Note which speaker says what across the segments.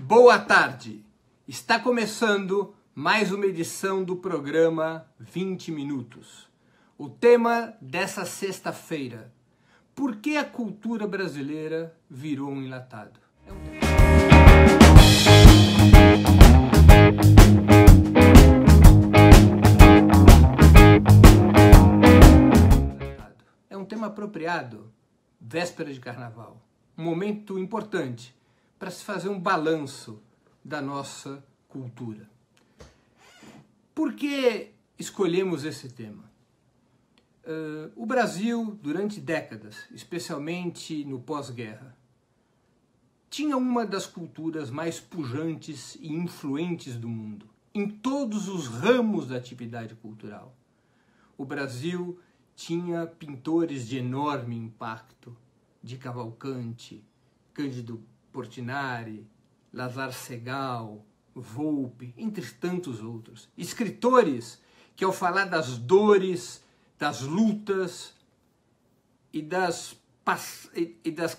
Speaker 1: Boa tarde! Está começando mais uma edição do programa 20 Minutos. O tema dessa sexta-feira: por que a cultura brasileira virou um enlatado? É um tema apropriado, véspera de carnaval, um momento importante para se fazer um balanço da nossa cultura. Por que escolhemos esse tema? O Brasil, durante décadas, especialmente no pós-guerra, tinha uma das culturas mais pujantes e influentes do mundo, em todos os ramos da atividade cultural. O Brasil tinha pintores de enorme impacto, de Cavalcanti, Cândido Portinari, Lazar Segal, Volpe, entre tantos outros. Escritores que, ao falar das dores, das lutas e das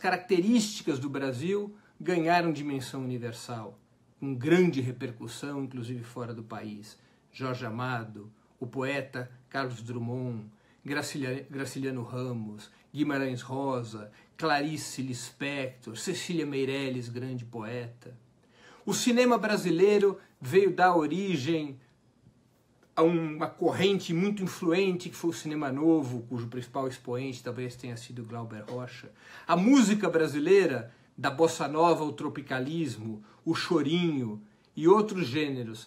Speaker 1: características do Brasil, ganharam dimensão universal, com grande repercussão, inclusive fora do país. Jorge Amado, o poeta Carlos Drummond, Graciliano Ramos, Guimarães Rosa, Clarice Lispector, Cecília Meirelles, grande poeta. O cinema brasileiro veio dar origem a uma corrente muito influente que foi o cinema novo, cujo principal expoente talvez tenha sido Glauber Rocha. A música brasileira, da bossa nova ao tropicalismo, o chorinho e outros gêneros,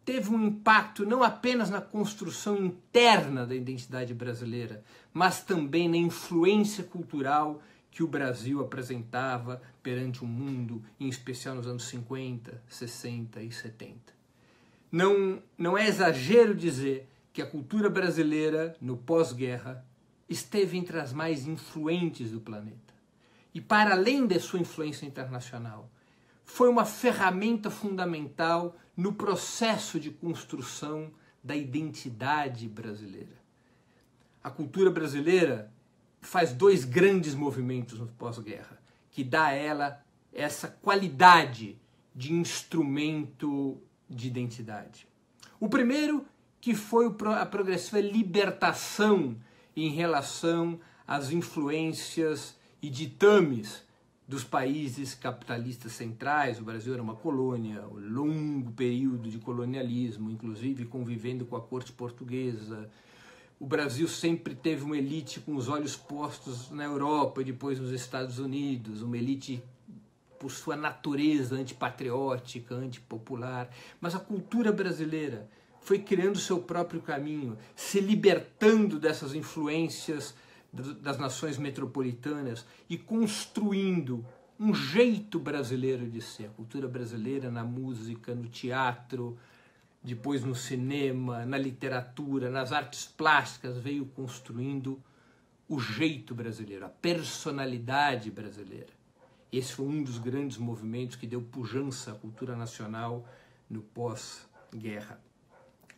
Speaker 1: teve um impacto não apenas na construção interna da identidade brasileira, mas também na influência cultural que o Brasil apresentava perante o mundo, em especial nos anos 50, 60 e 70. Não é exagero dizer que a cultura brasileira, no pós-guerra, esteve entre as mais influentes do planeta. E para além de sua influência internacional, foi uma ferramenta fundamental no processo de construção da identidade brasileira. A cultura brasileira faz dois grandes movimentos no pós-guerra, que dá a ela essa qualidade de instrumento de identidade. O primeiro, que foi a progressiva libertação em relação às influências e ditames dos países capitalistas centrais. O Brasil era uma colônia, um longo período de colonialismo, inclusive convivendo com a corte portuguesa. O Brasil sempre teve uma elite com os olhos postos na Europa e depois nos Estados Unidos, uma elite por sua natureza antipatriótica, antipopular. Mas a cultura brasileira foi criando seu próprio caminho, se libertando dessas influências das nações metropolitanas e construindo um jeito brasileiro de ser. A cultura brasileira na música, no teatro, depois no cinema, na literatura, nas artes plásticas, veio construindo o jeito brasileiro, a personalidade brasileira. Esse foi um dos grandes movimentos que deu pujança à cultura nacional no pós-guerra.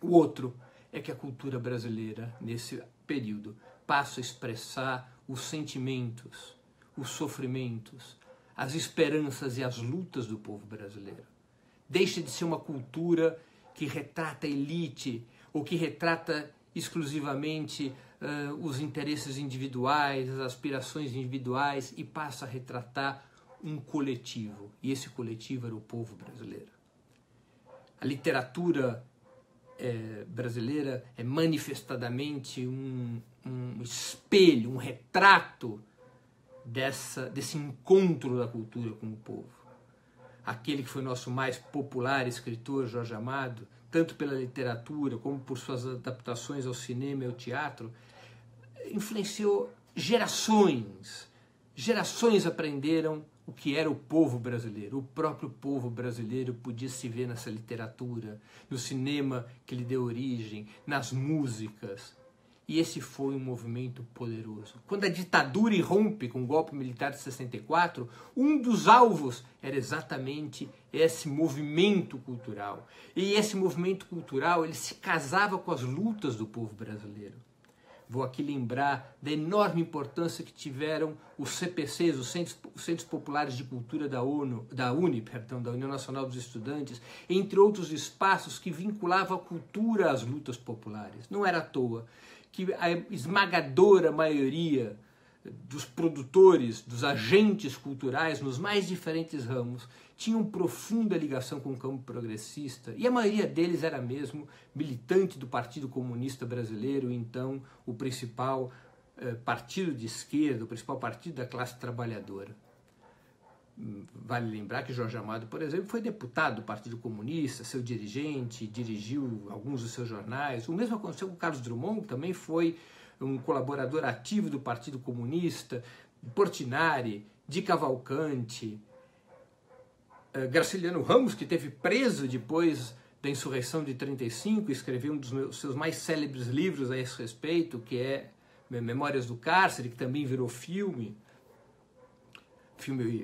Speaker 1: O outro é que a cultura brasileira, nesse período, passa a expressar os sentimentos, os sofrimentos, as esperanças e as lutas do povo brasileiro. Deixa de ser uma cultura que retrata a elite ou que retrata exclusivamente os interesses individuais, as aspirações individuais, e passa a retratar um coletivo. E esse coletivo era o povo brasileiro. A literatura brasileira é manifestadamente um espelho, um retrato desse encontro da cultura com o povo. Aquele que foi nosso mais popular escritor, Jorge Amado, tanto pela literatura como por suas adaptações ao cinema e ao teatro, influenciou gerações. Gerações aprenderam o que era o povo brasileiro. O próprio povo brasileiro podia se ver nessa literatura, no cinema que lhe deu origem, nas músicas. E esse foi um movimento poderoso. Quando a ditadura irrompe com o golpe militar de 64, um dos alvos era exatamente esse movimento cultural. E esse movimento cultural ele se casava com as lutas do povo brasileiro. Vou aqui lembrar da enorme importância que tiveram os CPCs, os Centros Populares de Cultura da União Nacional dos Estudantes, entre outros espaços que vinculavam a cultura às lutas populares. Não era à toa que a esmagadora maioria dos produtores, dos agentes culturais nos mais diferentes ramos tinham profunda ligação com o campo progressista, e a maioria deles era mesmo militante do Partido Comunista Brasileiro, então o principal partido de esquerda, o principal partido da classe trabalhadora. Vale lembrar que Jorge Amado, por exemplo, foi deputado do Partido Comunista, seu dirigente, dirigiu alguns dos seus jornais. O mesmo aconteceu com Carlos Drummond, que também foi um colaborador ativo do Partido Comunista, Portinari, Di Cavalcanti, Graciliano Ramos, que teve preso depois da insurreição de 35, escreveu um dos seus mais célebres livros a esse respeito, que é Memórias do Cárcere, que também virou filme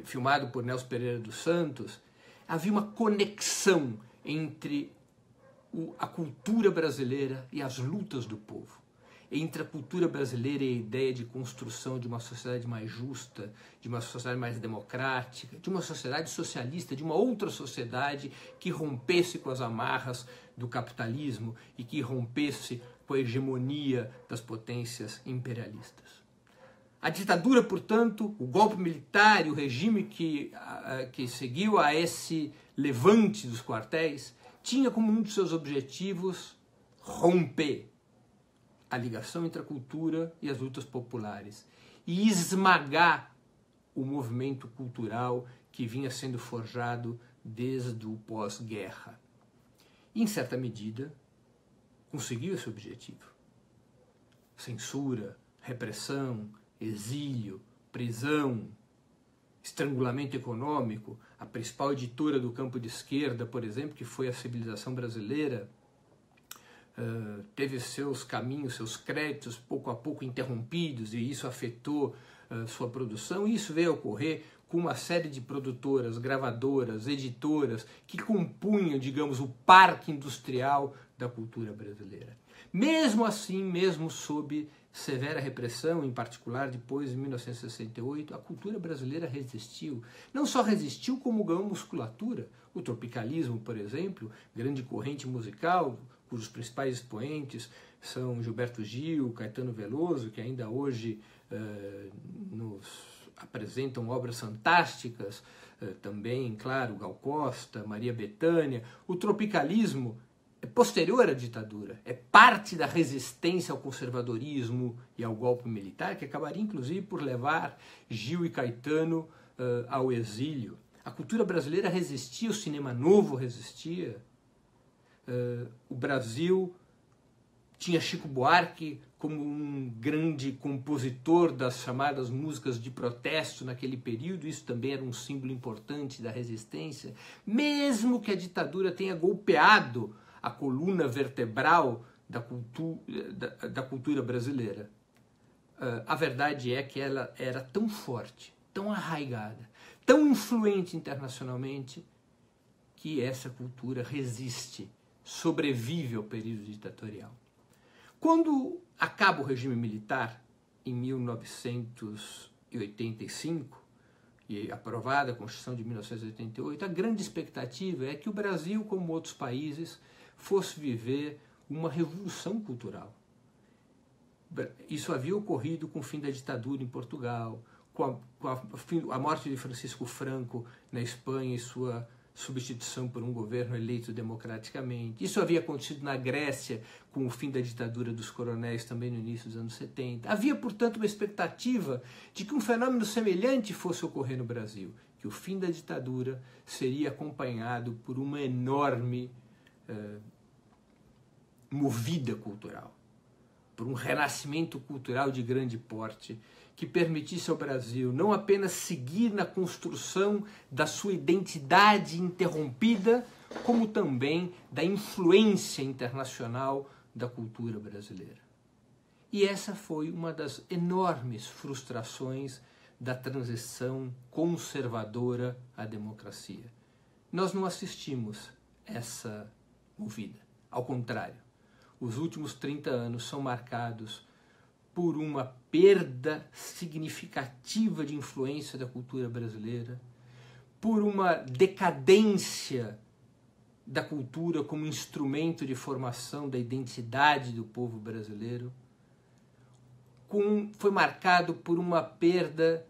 Speaker 1: filmado por Nelson Pereira dos Santos. Havia uma conexão entre a cultura brasileira e as lutas do povo, entre a cultura brasileira e a ideia de construção de uma sociedade mais justa, de uma sociedade mais democrática, de uma sociedade socialista, de uma outra sociedade que rompesse com as amarras do capitalismo e que rompesse com a hegemonia das potências imperialistas. A ditadura, portanto, o golpe militar e o regime que seguiu a esse levante dos quartéis, tinha como um dos seus objetivos romper a ligação entre a cultura e as lutas populares e esmagar o movimento cultural que vinha sendo forjado desde o pós-guerra. E, em certa medida, conseguiu esse objetivo. Censura, repressão, exílio, prisão, estrangulamento econômico. A principal editora do campo de esquerda, por exemplo, que foi a Civilização Brasileira, teve seus caminhos, seus créditos pouco a pouco interrompidos, e isso afetou sua produção. E isso veio a ocorrer com uma série de produtoras, gravadoras, editoras que compunham, digamos, o parque industrial da cultura brasileira. Mesmo assim, mesmo sob severa repressão, em particular depois de 1968, a cultura brasileira resistiu. Não só resistiu, como ganhou musculatura. O tropicalismo, por exemplo, grande corrente musical, cujos principais expoentes são Gilberto Gil, Caetano Veloso, que ainda hoje nos apresentam obras fantásticas, também, claro, Gal Costa, Maria Bethânia. O tropicalismo é posterior à ditadura, é parte da resistência ao conservadorismo e ao golpe militar, que acabaria inclusive por levar Gil e Caetano ao exílio. A cultura brasileira resistia, o cinema novo resistia. O Brasil tinha Chico Buarque como um grande compositor das chamadas músicas de protesto naquele período. Isso também era um símbolo importante da resistência. Mesmo que a ditadura tenha golpeado a coluna vertebral da cultura brasileira, a verdade é que ela era tão forte, tão arraigada, tão influente internacionalmente, que essa cultura resiste, sobrevive ao período ditatorial. Quando acaba o regime militar, em 1985, e aprovada a Constituição de 1988, a grande expectativa é que o Brasil, como outros países, fosse viver uma revolução cultural. Isso havia ocorrido com o fim da ditadura em Portugal, com a morte de Francisco Franco na Espanha e sua substituição por um governo eleito democraticamente. Isso havia acontecido na Grécia com o fim da ditadura dos coronéis também no início dos anos 70. Havia, portanto, uma expectativa de que um fenômeno semelhante fosse ocorrer no Brasil, que o fim da ditadura seria acompanhado por uma enorme movida cultural, por um renascimento cultural de grande porte, que permitisse ao Brasil não apenas seguir na construção da sua identidade interrompida, como também da influência internacional da cultura brasileira. E essa foi uma das enormes frustrações da transição conservadora à democracia. Nós não assistimos essa movida. Ao contrário, os últimos 30 anos são marcados por uma perda significativa de influência da cultura brasileira, por uma decadência da cultura como instrumento de formação da identidade do povo brasileiro, foi marcado por uma perda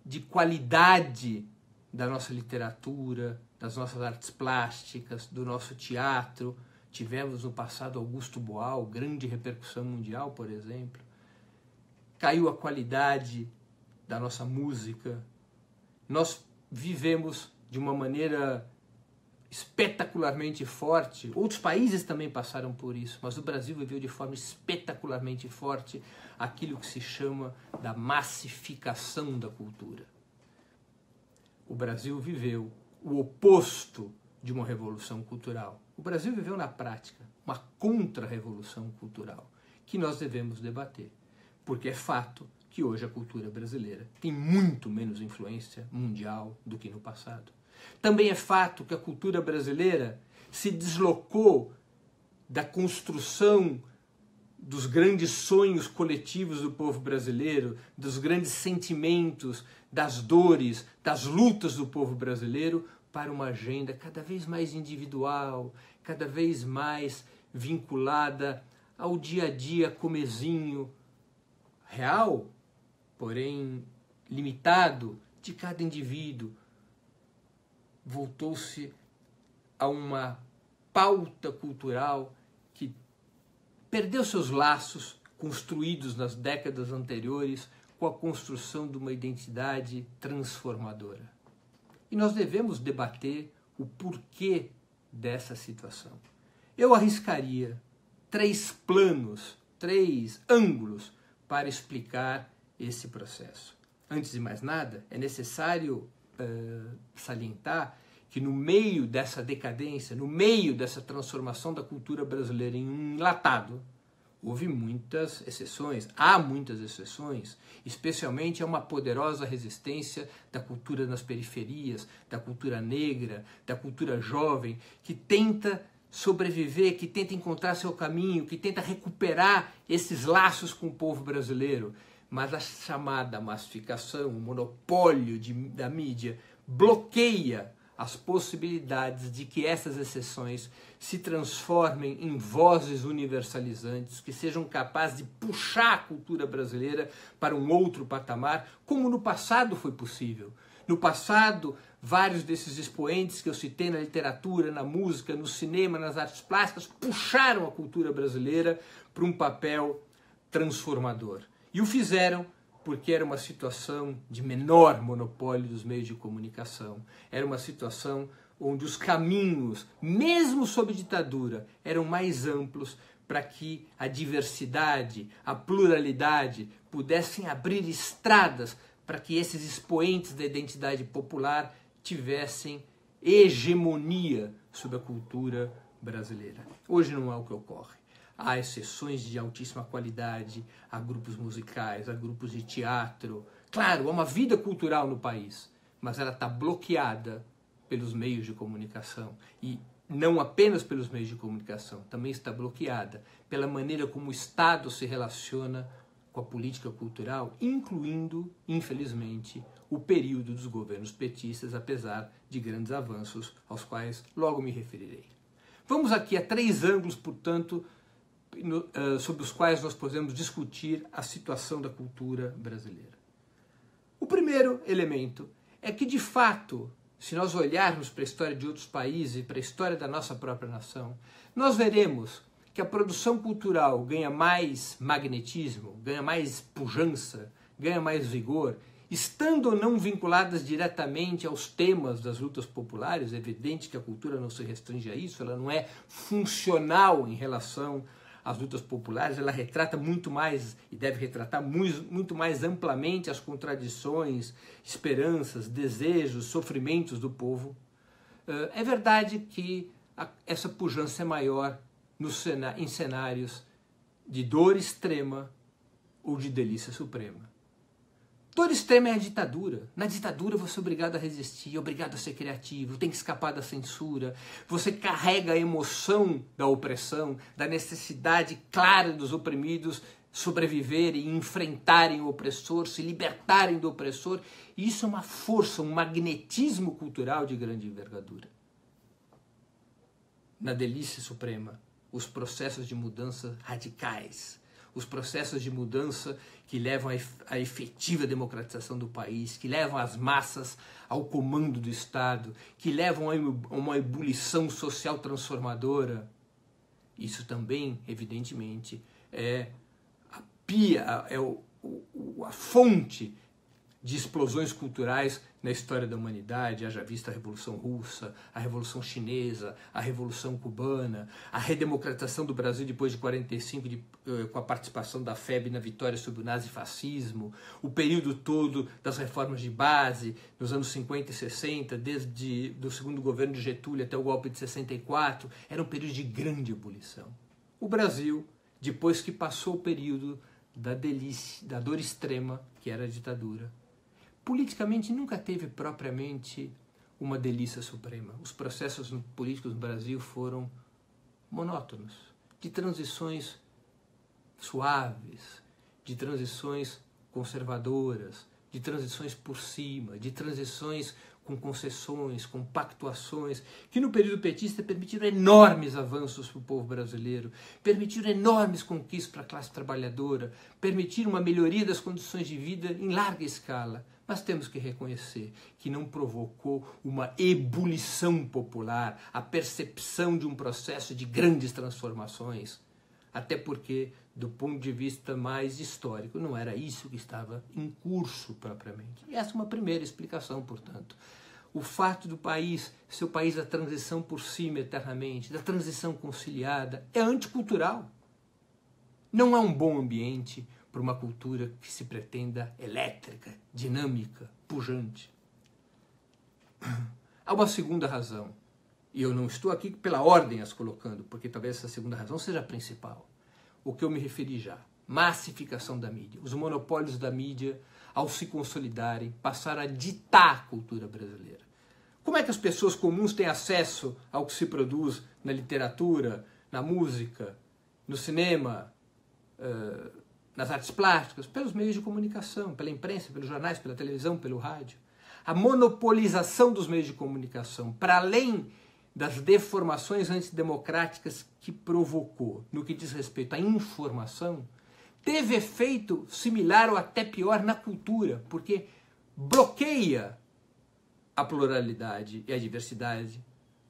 Speaker 1: de qualidade da nossa literatura, das nossas artes plásticas, do nosso teatro. Tivemos no passado Augusto Boal, grande repercussão mundial, por exemplo. Caiu a qualidade da nossa música. Nós vivemos de uma maneira espetacularmente forte. Outros países também passaram por isso, mas o Brasil viveu de forma espetacularmente forte aquilo que se chama da massificação da cultura. O Brasil viveu o oposto de uma revolução cultural. O Brasil viveu na prática uma contra-revolução cultural que nós devemos debater, porque é fato que hoje a cultura brasileira tem muito menos influência mundial do que no passado. Também é fato que a cultura brasileira se deslocou da construção dos grandes sonhos coletivos do povo brasileiro, dos grandes sentimentos, das dores, das lutas do povo brasileiro, para uma agenda cada vez mais individual, cada vez mais vinculada ao dia a dia comezinho real, porém limitado, de cada indivíduo. Voltou-se a uma pauta cultural que perdeu seus laços construídos nas décadas anteriores com a construção de uma identidade transformadora. E nós devemos debater o porquê dessa situação. Eu arriscaria 3 planos, 3 ângulos para explicar esse processo. Antes de mais nada, é necessário salientar que no meio dessa decadência, no meio dessa transformação da cultura brasileira em um enlatado, houve muitas exceções, há muitas exceções, especialmente a uma poderosa resistência da cultura nas periferias, da cultura negra, da cultura jovem, que tenta sobreviver, que tenta encontrar seu caminho, que tenta recuperar esses laços com o povo brasileiro. Mas a chamada massificação, o monopólio da mídia, bloqueia as possibilidades de que essas exceções se transformem em vozes universalizantes, que sejam capazes de puxar a cultura brasileira para um outro patamar, como no passado foi possível. No passado, vários desses expoentes que eu citei na literatura, na música, no cinema, nas artes plásticas, puxaram a cultura brasileira para um papel transformador. E o fizeram porque era uma situação de menor monopólio dos meios de comunicação. Era uma situação onde os caminhos, mesmo sob ditadura, eram mais amplos para que a diversidade, a pluralidade pudessem abrir estradas para que esses expoentes da identidade popular tivessem hegemonia sobre a cultura brasileira. Hoje não é o que ocorre. Há exceções de altíssima qualidade, há grupos musicais, há grupos de teatro. Claro, há uma vida cultural no país, mas ela está bloqueada pelos meios de comunicação. E não apenas pelos meios de comunicação, também está bloqueada pela maneira como o Estado se relaciona com a política cultural, incluindo, infelizmente, o período dos governos petistas, apesar de grandes avanços aos quais logo me referirei. Vamos aqui a 3 ângulos, portanto, sobre os quais nós podemos discutir a situação da cultura brasileira. O primeiro elemento é que, de fato, se nós olharmos para a história de outros países e para a história da nossa própria nação, nós veremos que a produção cultural ganha mais magnetismo, ganha mais pujança, ganha mais vigor, estando ou não vinculadas diretamente aos temas das lutas populares. É evidente que a cultura não se restringe a isso, ela não é funcional em relação às lutas populares, ela retrata muito mais, e deve retratar muito mais amplamente as contradições, esperanças, desejos, sofrimentos do povo. É verdade que essa pujança é maior em cenários de dor extrema ou de delícia suprema. Dor extrema é a ditadura. Na ditadura você é obrigado a resistir, é obrigado a ser criativo, tem que escapar da censura. Você carrega a emoção da opressão, da necessidade clara dos oprimidos sobreviverem, enfrentarem o opressor, se libertarem do opressor. E isso é uma força, um magnetismo cultural de grande envergadura. Na Delícia Suprema, os processos de mudança radicais, os processos de mudança que levam à efetiva democratização do país, que levam as massas ao comando do Estado, que levam a uma ebulição social transformadora. Isso também, evidentemente, é a fonte de explosões culturais na história da humanidade, haja vista a Revolução Russa, a Revolução Chinesa, a Revolução Cubana, a redemocratização do Brasil depois de 45, com a participação da FEB na vitória sobre o nazifascismo, o período todo das reformas de base, nos anos 50 e 60, desde do segundo governo de Getúlio até o golpe de 64, era um período de grande ebulição. O Brasil, depois que passou o período da dor extrema, que era a ditadura, politicamente nunca teve propriamente uma delícia suprema. Os processos políticos no Brasil foram monótonos, de transições suaves, de transições conservadoras, de transições por cima, de transições com concessões, com pactuações, que no período petista permitiram enormes avanços para o povo brasileiro, permitiram enormes conquistas para a classe trabalhadora, permitiram uma melhoria das condições de vida em larga escala. Mas temos que reconhecer que não provocou uma ebulição popular, a percepção de um processo de grandes transformações, até porque, do ponto de vista mais histórico, não era isso que estava em curso propriamente. E essa é uma primeira explicação, portanto. O fato do país ser o país da transição por cima eternamente, da transição conciliada, é anticultural. Não é um bom ambiente para uma cultura que se pretenda elétrica, dinâmica, pujante. Há uma segunda razão, e eu não estou aqui pela ordem as colocando, porque talvez essa segunda razão seja a principal. O que eu me referi já, massificação da mídia. Os monopólios da mídia, ao se consolidarem, passaram a ditar a cultura brasileira. Como é que as pessoas comuns têm acesso ao que se produz na literatura, na música, no cinema, nas artes plásticas? Pelos meios de comunicação, pela imprensa, pelos jornais, pela televisão, pelo rádio. A monopolização dos meios de comunicação, para além das deformações antidemocráticas que provocou no que diz respeito à informação, teve efeito similar ou até pior na cultura, porque bloqueia a pluralidade e a diversidade,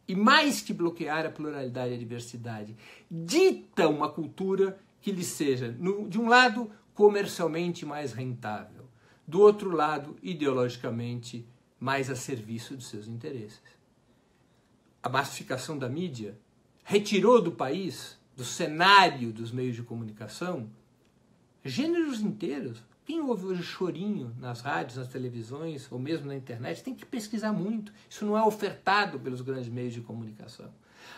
Speaker 1: e mais que bloquear a pluralidade e a diversidade, dita uma cultura que lhe seja, de um lado, comercialmente mais rentável, do outro lado, ideologicamente mais a serviço dos seus interesses. A massificação da mídia retirou do país, do cenário dos meios de comunicação, gêneros inteiros. Quem ouve hoje chorinho nas rádios, nas televisões, ou mesmo na internet, tem que pesquisar muito. Isso não é ofertado pelos grandes meios de comunicação.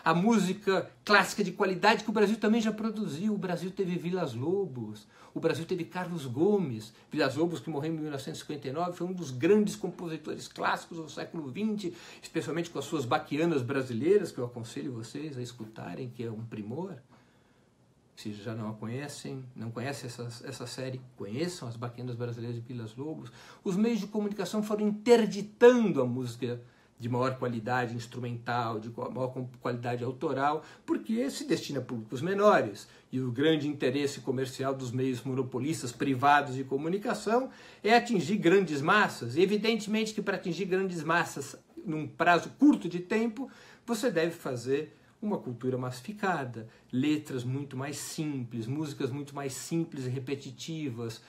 Speaker 1: A música clássica de qualidade que o Brasil também já produziu. O Brasil teve Vilas Lobos, o Brasil teve Carlos Gomes. Vilas Lobos, que morreu em 1959, foi um dos grandes compositores clássicos do século XX, especialmente com as suas baquianas brasileiras, que eu aconselho vocês a escutarem, que é um primor. Se já não a conhecem, não conhecem essa série, conheçam as baquianas brasileiras de Vilas Lobos. Os meios de comunicação foram interditando a música de maior qualidade instrumental, de maior qualidade autoral, porque se destina a públicos menores. E o grande interesse comercial dos meios monopolistas privados de comunicação é atingir grandes massas. E evidentemente que para atingir grandes massas num prazo curto de tempo, você deve fazer uma cultura massificada, letras muito mais simples, músicas muito mais simples e repetitivas.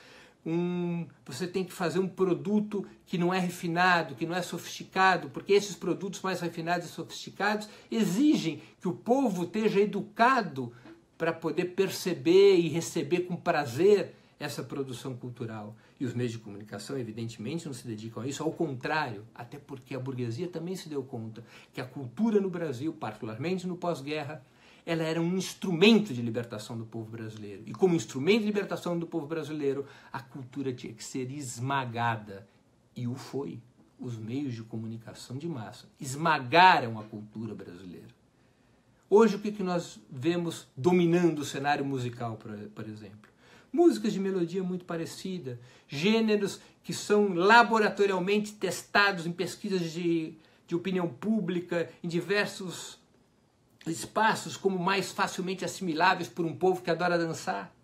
Speaker 1: Você tem que fazer um produto que não é refinado, que não é sofisticado, porque esses produtos mais refinados e sofisticados exigem que o povo esteja educado para poder perceber e receber com prazer essa produção cultural. E os meios de comunicação, evidentemente, não se dedicam a isso, ao contrário, até porque a burguesia também se deu conta que a cultura no Brasil, particularmente no pós-guerra, ela era um instrumento de libertação do povo brasileiro. E como instrumento de libertação do povo brasileiro, a cultura tinha que ser esmagada. E o foi. Os meios de comunicação de massa esmagaram a cultura brasileira. Hoje, o que nós vemos dominando o cenário musical, por exemplo? músicas de melodia muito parecida, gêneros que são laboratorialmente testados em pesquisas de opinião pública, em diversos espaços como mais facilmente assimiláveis por um povo que adora dançar.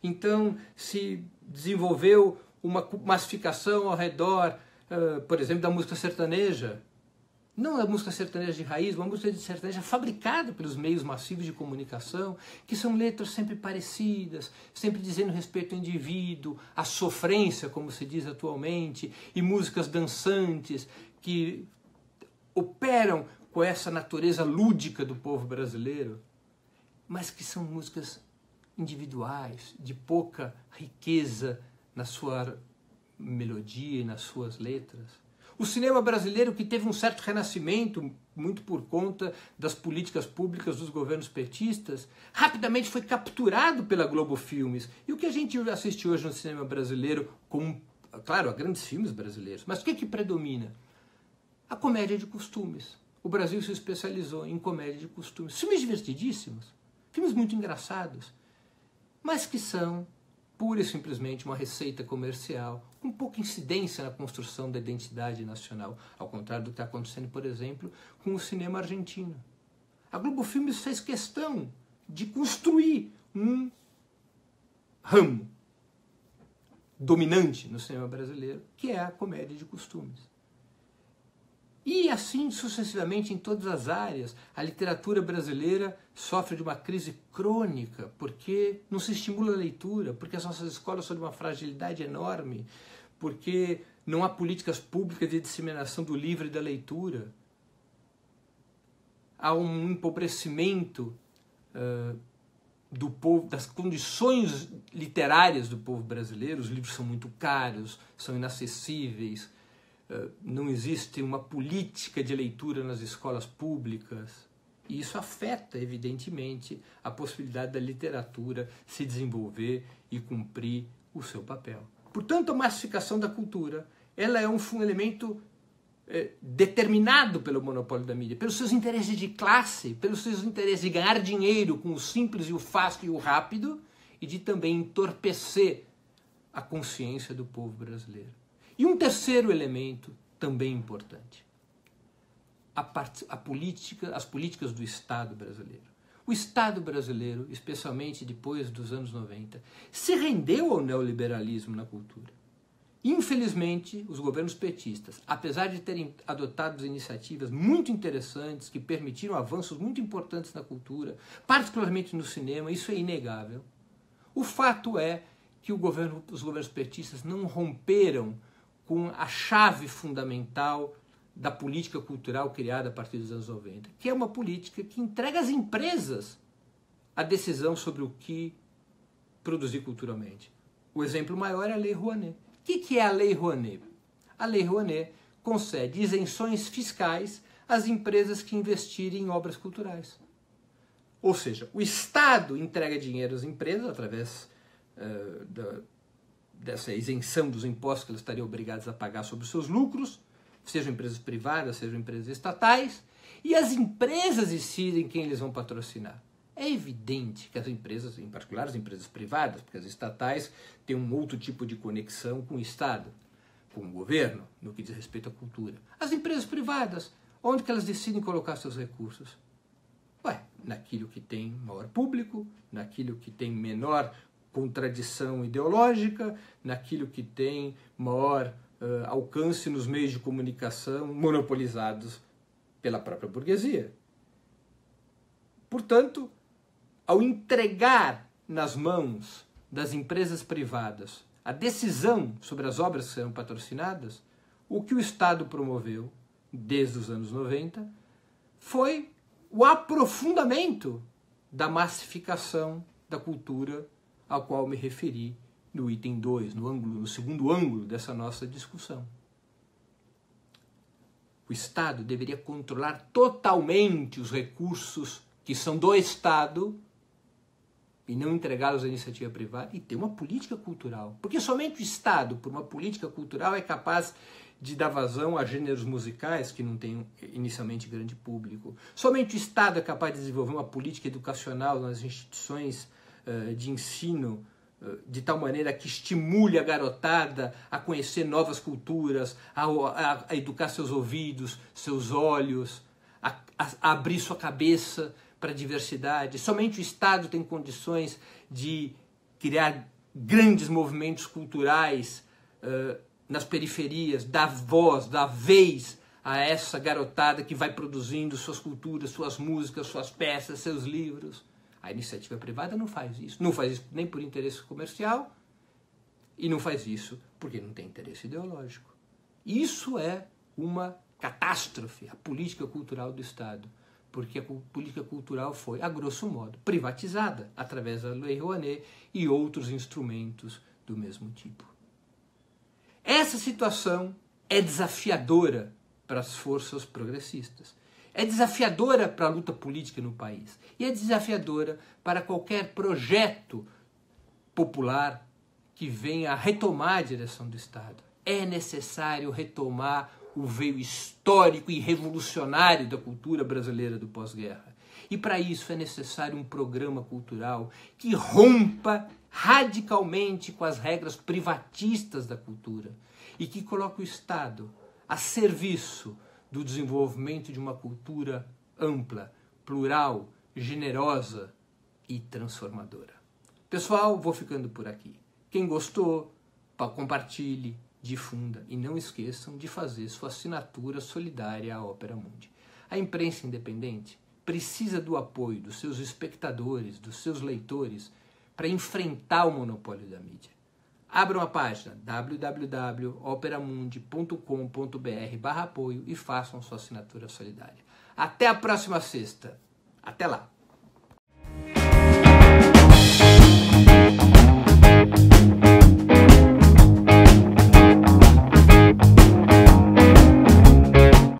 Speaker 1: Então se desenvolveu uma massificação ao redor, por exemplo, da música sertaneja. Não a música sertaneja de raiz, uma música sertaneja fabricada pelos meios massivos de comunicação, que são letras sempre parecidas, sempre dizendo respeito ao indivíduo, à sofrência, como se diz atualmente, e músicas dançantes que operam com essa natureza lúdica do povo brasileiro, mas que são músicas individuais, de pouca riqueza na sua melodia e nas suas letras. O cinema brasileiro, que teve um certo renascimento, muito por conta das políticas públicas dos governos petistas, rapidamente foi capturado pela Globo Filmes. E o que a gente assiste hoje no cinema brasileiro, claro, há grandes filmes brasileiros, mas o que predomina? A comédia de costumes. O Brasil se especializou em comédia de costumes. Filmes divertidíssimos, filmes muito engraçados, mas que são pura e simplesmente uma receita comercial, com pouca incidência na construção da identidade nacional, ao contrário do que está acontecendo, por exemplo, com o cinema argentino. A Globo Filmes fez questão de construir um ramo dominante no cinema brasileiro, que é a comédia de costumes. E assim sucessivamente em todas as áreas, a literatura brasileira sofre de uma crise crônica, porque não se estimula a leitura, porque as nossas escolas são de uma fragilidade enorme, porque não há políticas públicas de disseminação do livro e da leitura. Há um empobrecimento do povo, das condições literárias do povo brasileiro. Os livros são muito caros, são inacessíveis. Não existe uma política de leitura nas escolas públicas, e isso afeta, evidentemente, a possibilidade da literatura se desenvolver e cumprir o seu papel. Portanto, a massificação da cultura, ela é um elemento determinado pelo monopólio da mídia, pelos seus interesses de classe, pelos seus interesses de ganhar dinheiro com o simples e o fácil e o rápido, e de também entorpecer a consciência do povo brasileiro. E um terceiro elemento, também importante, as políticas do Estado brasileiro. O Estado brasileiro, especialmente depois dos anos 90, se rendeu ao neoliberalismo na cultura. Infelizmente, os governos petistas, apesar de terem adotado iniciativas muito interessantes, que permitiram avanços muito importantes na cultura, particularmente no cinema, isso é inegável. O fato é que os governos petistas não romperam com a chave fundamental da política cultural criada a partir dos anos 90, que é uma política que entrega às empresas a decisão sobre o que produzir culturalmente. O exemplo maior é a Lei Rouanet. O que é a Lei Rouanet? A Lei Rouanet concede isenções fiscais às empresas que investirem em obras culturais. Ou seja, o Estado entrega dinheiro às empresas através dessa isenção dos impostos que elas estariam obrigadas a pagar sobre os seus lucros, sejam empresas privadas, sejam empresas estatais, e as empresas decidem quem eles vão patrocinar. É evidente que as empresas, em particular as empresas privadas, porque as estatais têm um outro tipo de conexão com o Estado, com o governo, no que diz respeito à cultura. As empresas privadas, onde que elas decidem colocar seus recursos? Naquilo que tem maior público, naquilo que tem menor contradição ideológica, naquilo que tem maior alcance nos meios de comunicação monopolizados pela própria burguesia. Portanto, ao entregar nas mãos das empresas privadas a decisão sobre as obras que serão patrocinadas, o que o Estado promoveu desde os anos 90 foi o aprofundamento da massificação da cultura ao qual me referi no item 2, no segundo ângulo dessa nossa discussão. O Estado deveria controlar totalmente os recursos que são do Estado e não entregá-los à iniciativa privada, e ter uma política cultural. Porque somente o Estado, por uma política cultural, é capaz de dar vazão a gêneros musicais que não têm inicialmente grande público. Somente o Estado é capaz de desenvolver uma política educacional nas instituições de ensino de tal maneira que estimule a garotada a conhecer novas culturas, a educar seus ouvidos, seus olhos, a abrir sua cabeça para a diversidade. Somente o Estado tem condições de criar grandes movimentos culturais nas periferias, dar voz, dar vez a essa garotada que vai produzindo suas culturas, suas músicas, suas peças, seus livros. A iniciativa privada não faz isso. Não faz isso nem por interesse comercial e não faz isso porque não tem interesse ideológico. Isso é uma catástrofe, a política cultural do Estado, porque a política cultural foi, a grosso modo, privatizada através da Lei Rouanet e outros instrumentos do mesmo tipo. Essa situação é desafiadora para as forças progressistas. É desafiadora para a luta política no país. E é desafiadora para qualquer projeto popular que venha a retomar a direção do Estado. É necessário retomar o veio histórico e revolucionário da cultura brasileira do pós-guerra. E para isso é necessário um programa cultural que rompa radicalmente com as regras privatistas da cultura e que coloque o Estado a serviço do desenvolvimento de uma cultura ampla, plural, generosa e transformadora. Pessoal, vou ficando por aqui. Quem gostou, compartilhe, difunda e não esqueçam de fazer sua assinatura solidária à Ópera Mundi. A imprensa independente precisa do apoio dos seus espectadores, dos seus leitores, para enfrentar o monopólio da mídia. Abram a página www.operamundi.com.br/apoio e façam sua assinatura solidária. Até a próxima sexta. Até lá!